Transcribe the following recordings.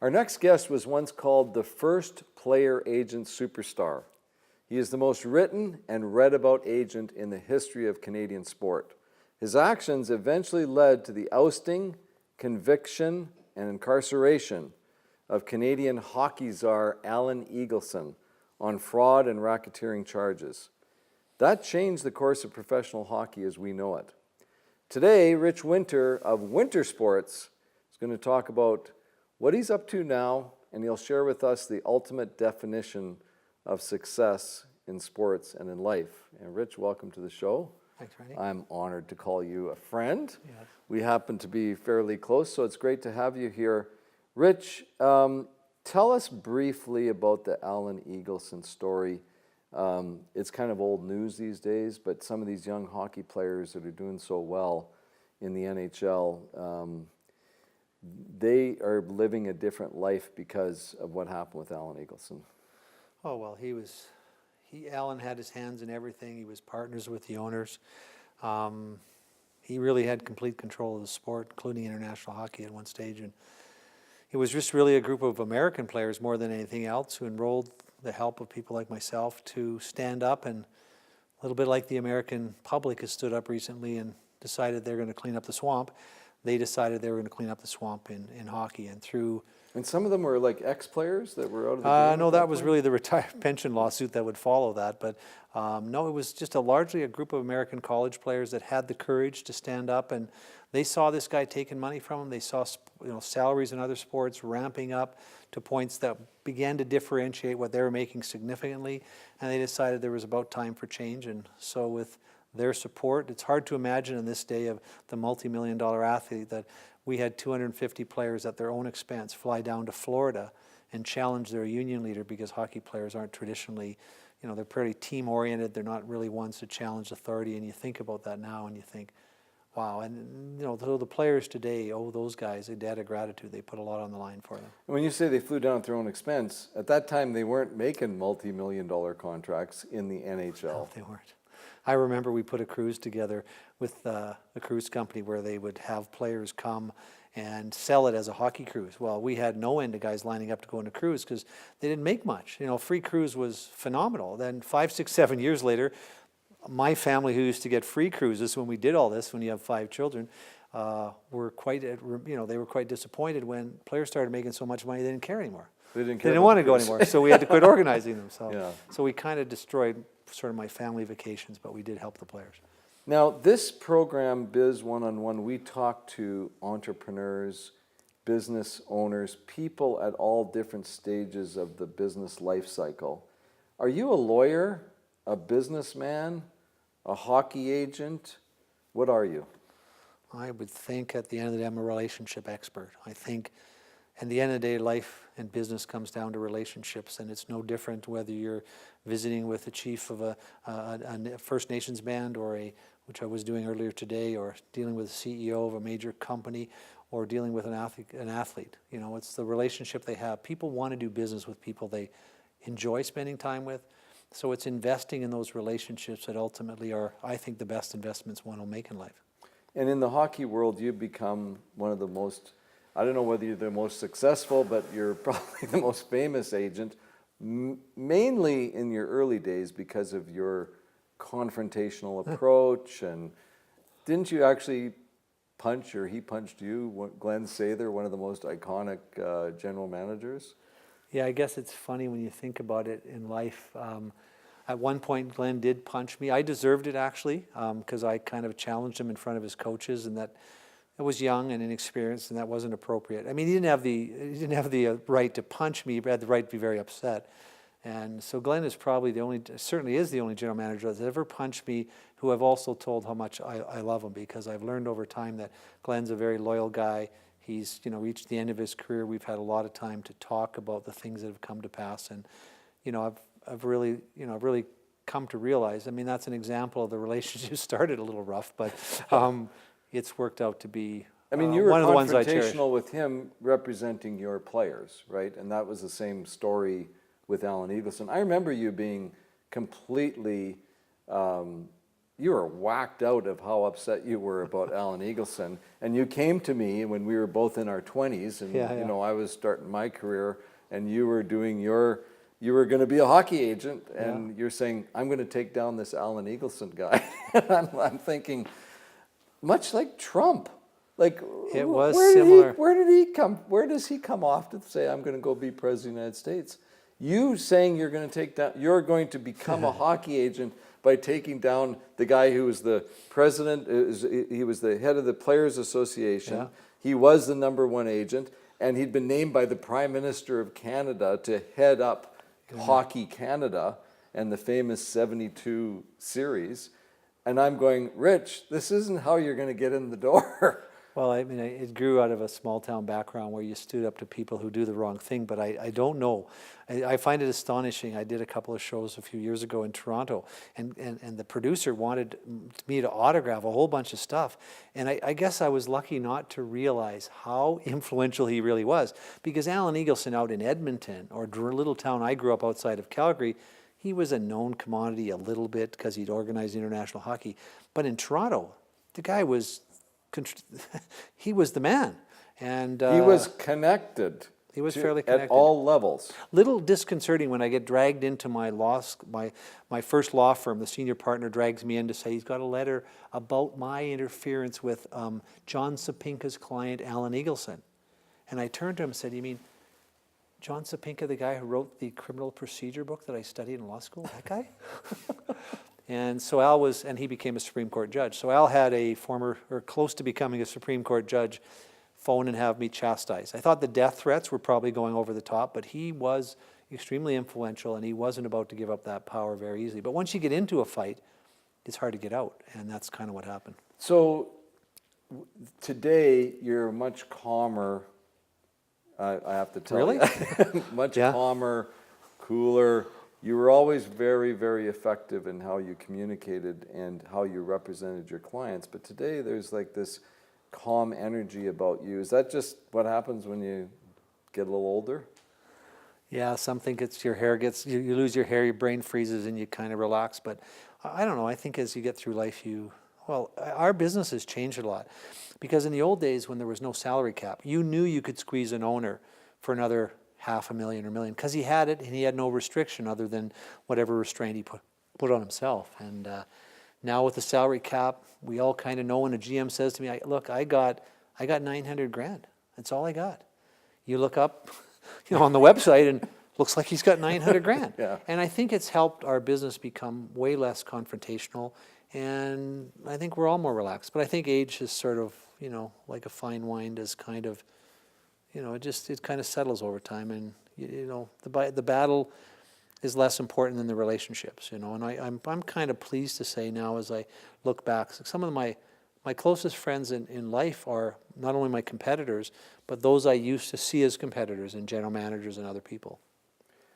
Our next guest was once called the first player agent superstar. He is the most written and read about agent in the history of Canadian sport. His actions eventually led to the ousting, conviction, and incarceration of Canadian hockey czar Alan Eagleson on fraud and racketeering charges. That changed the course of professional hockey as we know it. Today, Ritch Winter of Winter Sports is going to talk about what he's up to now, and he'll share with us the ultimate definition of success in sports and in life. And Ritch, welcome to the show. Thanks, Randy. I'm honored to call you a friend. Yes. We happen to be fairly close, so it's great to have you here. Ritch, tell us briefly about the Alan Eagleson story. It's kind of old news these days, but some of these young hockey players that are doing so well in the NHL, they are living a different life because of what happened with Alan Eagleson. Oh, well, Alan had his hands in everything. He was partners with the owners. He really had complete control of the sport, including international hockey at one stage. And it was just really a group of American players more than anything else who enrolled the help of people like myself to stand up, and a little bit like the American public has stood up recently and decided they're going to clean up the swamp. They decided they were going to clean up the swamp in hockey, and through... And some of them were like ex-players that were out of the game? No, that was really the retired pension lawsuit that would follow that. But no, it was just largely a group of American college players that had the courage to stand up, and they saw this guy taking money from them. They saw salaries in other sports ramping up to points that began to differentiate what they were making significantly, and they decided there was about time for change. And so with their support, it's hard to imagine in this day of the multi-million-dollar athlete that we had 250 players at their own expense fly down to Florida and challenge their union leader, because hockey players aren't traditionally, they're pretty team-oriented. They're not really ones to challenge authority. And you think about that now and you think, wow. And, the players today owe those guys a debt of gratitude. They put a lot on the line for them. When you say they flew down at their own expense, at that time they weren't making multi-million-dollar contracts in the NHL. No, they weren't. I remember we put a cruise together with a cruise company where they would have players come and sell it as a hockey cruise. Well, we had no end of guys lining up to go on a cruise because they didn't make much. Free cruise was phenomenal. Then 5, 6, 7 years later, my family, who used to get free cruises when we did all this, when you have 5 children, were quite, they were quite disappointed when players started making so much money they didn't care anymore. They didn't want to go anymore, so we had to quit organizing them. So, yeah. So we kind of destroyed sort of my family vacations, but we did help the players. Now, this program, Biz One-on-One, we talk to entrepreneurs, business owners, people at all different stages of the business life cycle. Are you a lawyer, a businessman, a hockey agent? What are you? I would think at the end of the day, I'm a relationship expert. I think at the end of the day, life and business comes down to relationships, and it's no different whether you're visiting with the chief of a First Nations band, which I was doing earlier today, or dealing with the CEO of a major company, or dealing with an athlete. It's the relationship they have. People want to do business with people they enjoy spending time with. So it's investing in those relationships that ultimately are, I think, the best investments one will make in life. And in the hockey world, you've become one of the most, I don't know whether you're the most successful, but you're probably the most famous agent, mainly in your early days because of your confrontational approach. And didn't you actually punch, or he punched you, Glenn Sather, one of the most iconic general managers? Yeah, I guess it's funny when you think about it in life. At one point, Glenn did punch me. I deserved it, actually, because I kind of challenged him in front of his coaches, and that I was young and inexperienced, and that wasn't appropriate. I mean, he didn't have the right to punch me, but had the right to be very upset. And so Glenn is probably certainly is the only general manager that's ever punched me, who I've also told how much I love him, because I've learned over time that Glenn's a very loyal guy. He's reached the end of his career. We've had a lot of time to talk about the things that have come to pass, and I've really come to realize. I mean, that's an example of the relationship started a little rough, but it's worked out to be. I mean, you were one of the ones I cherish. confrontational with him representing your players, right? And that was the same story with Alan Eagleson. I remember you being completely you were whacked out of how upset you were about Alan Eagleson, and you came to me when we were both in our 20s, and Yeah, you yeah. know, I was starting my career, and you were doing you were going to be a hockey agent, and you're saying, I'm going to take down this Alan Eagleson guy. And I'm thinking, much like Trump, like It was similar. where does he come off to say, I'm going to go be president of the United States? You saying you're going to become a hockey agent by taking down the guy who was the president, he was the head of the Players Association. Yeah. He was the #1 agent, and he'd been named by the Prime Minister of Canada to head up Hockey Canada and the famous 72 series. And I'm going, Rich, this isn't how you're going to get in the door. Well, I mean, it grew out of a small town background where you stood up to people who do the wrong thing, but I don't know. I find it astonishing. I did a couple of shows a few years ago in Toronto, and the producer wanted me to autograph a whole bunch of stuff. And I guess I was lucky not to realize how influential he really was, because Alan Eagleson out in Edmonton, or a little town I grew up outside of Calgary, he was a known commodity a little bit because he'd organized international hockey. But in Toronto, the guy was he was the man, and He was connected. He was fairly connected at all levels. Little disconcerting when I get dragged into my my first law firm. The senior partner drags me in to say he's got a letter about my interference with John Sapinka's client, Alan Eagleson. And I turned to him and said, "You mean John Sapinka, the guy who wrote the criminal procedure book that I studied in law school? That guy?" And so Al was, and he became a Supreme Court judge. So Al had a former, or close to becoming a Supreme Court judge, phone and have me chastised. I thought the death threats were probably going over the top, but he was extremely influential, and he wasn't about to give up that power very easily. But once you get into a fight, it's hard to get out, and that's kind of what happened. So today you're much calmer. I have to tell you, much calmer, cooler. You were always very, very effective in how you communicated and how you represented your clients. But today there's like this calm energy about you. Is that just what happens when you get a little older? Yeah, some think it's your hair you lose your hair, your brain freezes, and you kind of relax. But I don't know. I think as you get through life, our business has changed a lot. Because in the old days when there was no salary cap, you knew you could squeeze an owner for another $500,000 or $1 million because he had it and he had no restriction other than whatever restraint he put on himself. And now with the salary cap, we all kind of know when a GM says to me, "Look, I got $900,000. That's all I got." You look up, on the website and looks like he's got $900,000. Yeah. And I think it's helped our business become way less confrontational, and I think we're all more relaxed. But I think age is sort of, like a fine wine, does kind of, it kind of settles over time, and the battle is less important than the relationships, and I'm kind of pleased to say now as I look back, some of my closest friends in life are not only my competitors, but those I used to see as competitors and general managers and other people.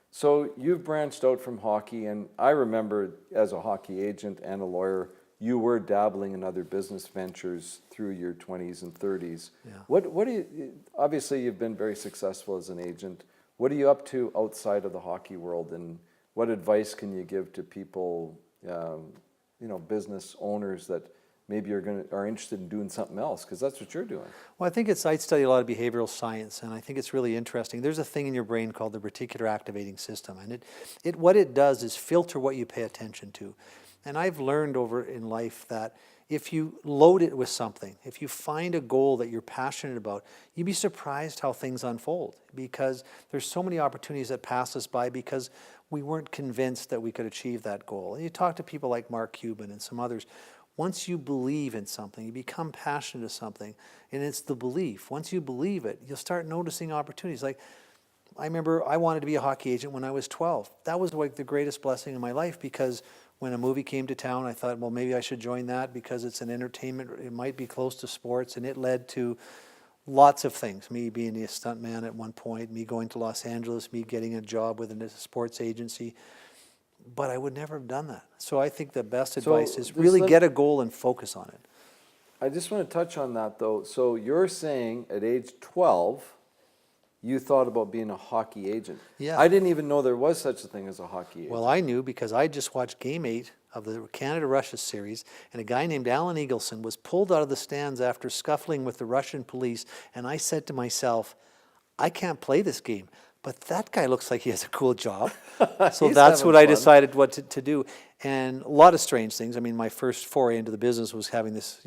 So you've branched out from hockey, and I remember as a hockey agent and a lawyer, you were dabbling in other business ventures through your 20s and 30s. Yeah. What do you, obviously you've been very successful as an agent. What are you up to outside of the hockey world, and what advice can you give to people, business owners that maybe are interested in doing something else, because that's what you're doing? Well, I study a lot of behavioral science, and I think it's really interesting. There's a thing in your brain called the reticular activating system, and what it does is filter what you pay attention to. And I've learned over in life that if you load it with something, if you find a goal that you're passionate about, you'd be surprised how things unfold, because there's so many opportunities that pass us by because we weren't convinced that we could achieve that goal. And you talk to people like Mark Cuban and some others. Once you believe in something, you become passionate of something, and it's the belief. Once you believe it, you'll start noticing opportunities. Like, I remember I wanted to be a hockey agent when I was 12. That was like the greatest blessing in my life, because when a movie came to town, I thought, well, maybe I should join that because it's an entertainment, it might be close to sports, and it led to lots of things. Me being a stuntman at one point, me going to Los Angeles, me getting a job with a sports agency. But I would never have done that. So I think the best advice is really get a goal and focus on it. I just want to touch on that, though. So you're saying at age 12, you thought about being a hockey agent. Yeah. I didn't even know there was such a thing as a hockey agent. Well, I knew because I just watched Game 8 of the Canada-Russia series, and a guy named Alan Eagleson was pulled out of the stands after scuffling with the Russian police, and I said to myself, I can't play this game, but that guy looks like he has a cool job. So He's that's having what I fun. decided what to do. And a lot of strange things. I mean, my first foray into the business was having this,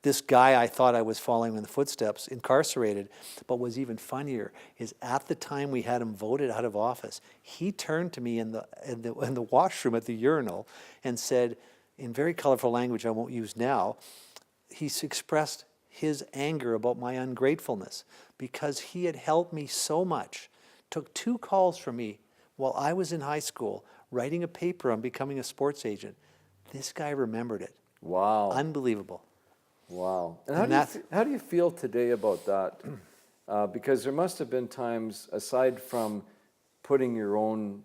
this guy I thought I was following in the footsteps, incarcerated. But what's even funnier is at the time we had him voted out of office, he turned to me in the washroom at the urinal and said, in very colorful language I won't use now, he's expressed his anger about my ungratefulness because he had helped me so much, took 2 calls from me while I was in high school writing a paper on becoming a sports agent. This guy remembered it. Wow. Unbelievable. Wow. And how do you feel today about that? Because there must have been times, aside from putting your own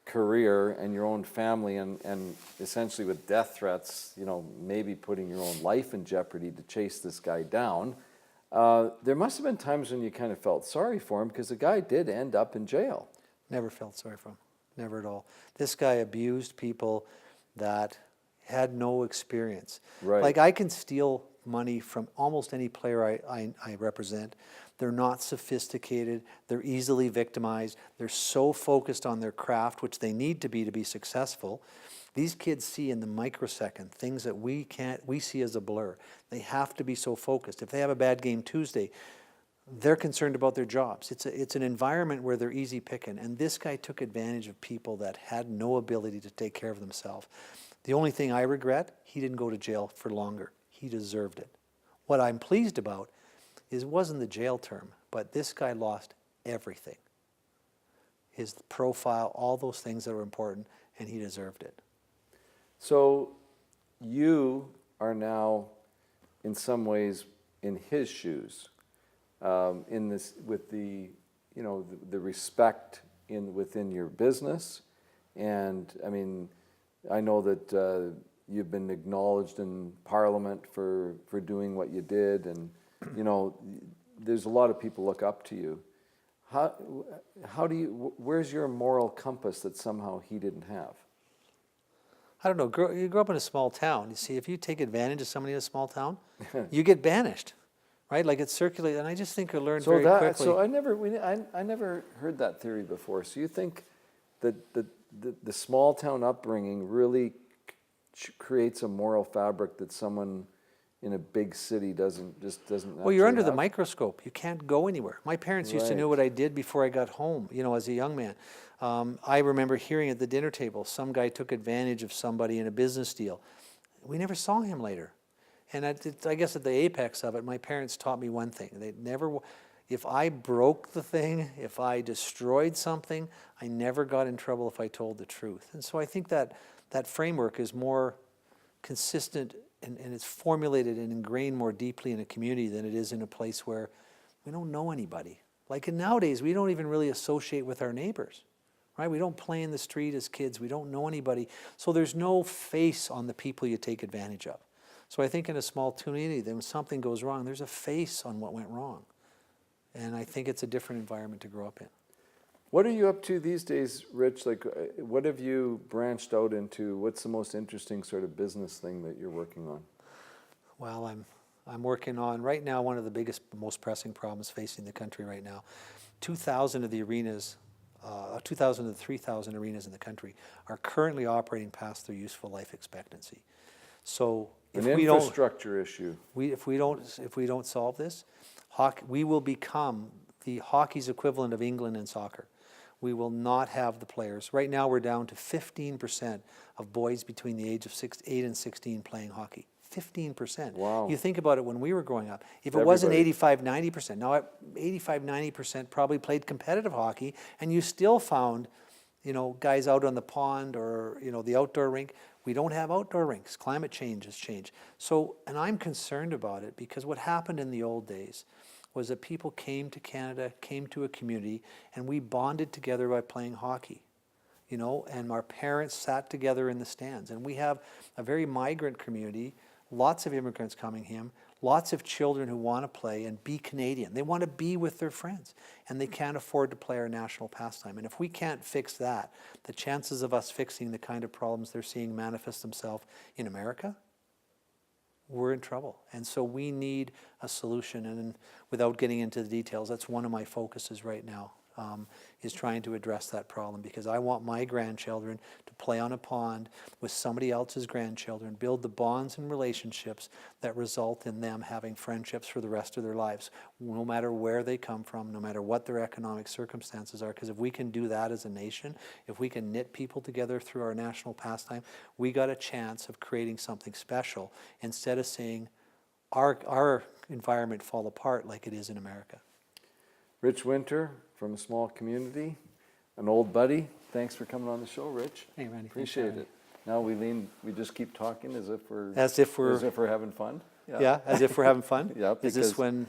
career and your own family and essentially with death threats, maybe putting your own life in jeopardy to chase this guy down, there must have been times when you kind of felt sorry for him because the guy did end up in jail. Never felt sorry for him. Never at all. This guy abused people that had no experience. Right. Like, I can steal money from almost any player I represent. They're not sophisticated. They're easily victimized. They're so focused on their craft, which they need to be successful. These kids see in the microsecond things that we see as a blur. They have to be so focused. If they have a bad game Tuesday, they're concerned about their jobs. It's an environment where they're easy picking. And this guy took advantage of people that had no ability to take care of themselves. The only thing I regret, he didn't go to jail for longer. He deserved it. What I'm pleased about is it wasn't the jail term, but this guy lost everything. His profile, all those things that were important, and he deserved it. So you are now, in some ways, in his shoes. In this, with the respect within your business, and I mean, I know that you've been acknowledged in Parliament for doing what you did, and there's a lot of people look up to you. How do you? Where's your moral compass that somehow he didn't have? I don't know. You grow up in a small town. You see, if you take advantage of somebody in a small town, you get banished. Right, like it's circulated, and I just think I learned very quickly. So I never heard that theory before. So you think that the small town upbringing really creates a moral fabric that someone in a big city doesn't. Well, you're under the microscope. You can't go anywhere. My parents used to know Right. what I did before I got home. As a young man, I remember hearing at the dinner table some guy took advantage of somebody in a business deal. We never saw him later. And I guess at the apex of it, my parents taught me one thing. If I broke the thing, if I destroyed something, I never got in trouble if I told the truth. And so I think that framework is more consistent and it's formulated and ingrained more deeply in a community than it is in a place where we don't know anybody. Like nowadays, we don't even really associate with our neighbors. Right? We don't play in the street as kids. We don't know anybody. So there's no face on the people you take advantage of. So I think in a small community, then when something goes wrong, there's a face on what went wrong. And I think it's a different environment to grow up in. What are you up to these days, Rich? Like, what have you branched out into? What's the most interesting sort of business thing that you're working on? Well, I'm working on, right now, one of the biggest, most pressing problems facing the country right now. 2,000 of the arenas, 2,000 of the 3,000 arenas in the country are currently operating past their useful life expectancy. So if An we don't, infrastructure issue. if we don't solve this, we will become the hockey's equivalent of England in soccer. We will not have the players. Right now we're down to 15% of boys between the age of 8 and 16 playing hockey. 15%. Wow. You think about it when we were growing up. If it Everybody. wasn't 85, 90%, now 85, 90% probably played competitive hockey, and you still found, guys out on the pond or, the outdoor rink. We don't have outdoor rinks. Climate change has changed. So, and I'm concerned about it because what happened in the old days was that people came to Canada, came to a community, and we bonded together by playing hockey. And our parents sat together in the stands. And we have a very migrant community lots of immigrants coming here, lots of children who want to play and be Canadian. They want to be with their friends, and they can't afford to play our national pastime. And if we can't fix that, the chances of us fixing the kind of problems they're seeing manifest themselves in America, we're in trouble. And so we need a solution. And without getting into the details, that's one of my focuses right now, is trying to address that problem, because I want my grandchildren to play on a pond with somebody else's grandchildren, build the bonds and relationships that result in them having friendships for the rest of their lives, no matter where they come from, no matter what their economic circumstances are. Because if we can do that as a nation, if we can knit people together through our national pastime, we got a chance of creating something special instead of seeing our environment fall apart like it is in America. Ritch Winter from a small community, an old buddy. Thanks for coming on the show, Rich. Hey, Randy. Appreciate it. Now we just keep talking as if we're we're having fun. yeah, as if we're having fun. Yeah, Is this when